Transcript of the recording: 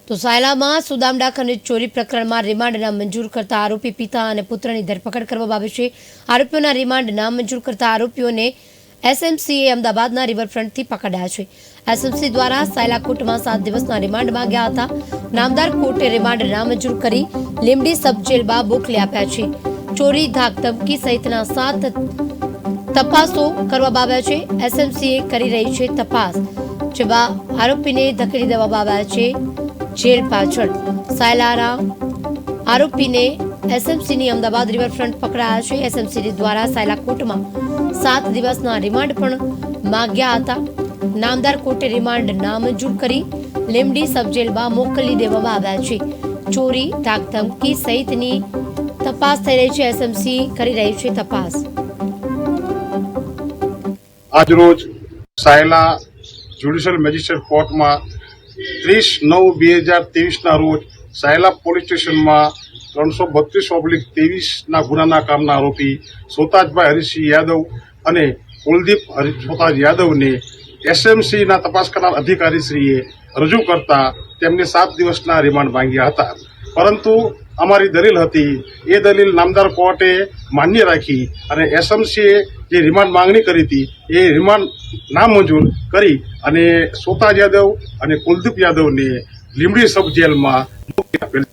તો સાયલામાં સુદામડા ખનિજ ચોરી પ્રકરણમાં રિમાન્ડ નામંજૂર કરતા આરોપી પિતા અને પુત્રની ધરપકડ કરવામાં આવી છે। આરોપીઓના રિમાન્ડ નામંજૂર કરતા આરોપીઓને એસએમસીએ અમદાવાદના રિવરફ્રન્ટથી પકડ્યા છે। એસએમસી દ્વારા સાયલા કોર્ટમાં 7 દિવસના રિમાન્ડ માંગ્યા હતા। નામદાર કોર્ટે રિમાન્ડ નામંજૂર કરી લીંબડી સબ જેલમાં મોકલી આપ્યા છે। ચોરી, ધાક ધમકી સહિતના 7 તપાસો કરવામાં આવ્યા છે। એસએમસીએ કરી રહી છે તપાસ, જેમાં આરોપીને ધકેલી દેવામાં આવ્યા છે જેલ પાછળ। સાયલાના આરોપીને એસએમસીની અમદાવાદ રિવરફ્રન્ટ પકડાયા છે। એસએમસી દ્વારા સાયલા કોર્ટમાં 7 દિવસના રિમાન્ડ પણ માંગ્યા હતા। નામદાર કોર્ટે રિમાન્ડ નામંજૂર કરી લીંબડી સબ જેલમાં મોકલી દેવામાં આવ્યા છે। ચોરી, ધાક ધમકી સહિતની તપાસ થઈ રહી છે। એસએમસી કરી રહી છે તપાસ। આજરોજ સાયલા જ્યુડિશિયલ મેજિસ્ટ્રેટ કોર્ટમાં 30/9/2023 રોજ સાયલા પોલીસ સ્ટેશનમાં 332/23 ગુનાના કામના આરોપી સોતાજભાઈ હરીશસિંહ યાદવ અને કુલદીપ સોતાજ યાદવને એસએમસીના તપાસ કરનાર અધિકારીશ્રીએ રજૂ કરતા તેમને 7 દિવસના રિમાન્ડ માંગ્યા હતા, પરંતુ અમારી દલીલ હતી એ દલીલ નામદાર કોર્ટે માન્ય રાખી અને એસએમસીએ જે રિમાન્ડ માંગણી કરી હતી એ રિમાન્ડ નામંજૂર કરી અને સોતાજ યાદવ અને કુલદીપ યાદવને લીંબડી સબ જેલમાં મોકલી આપેલ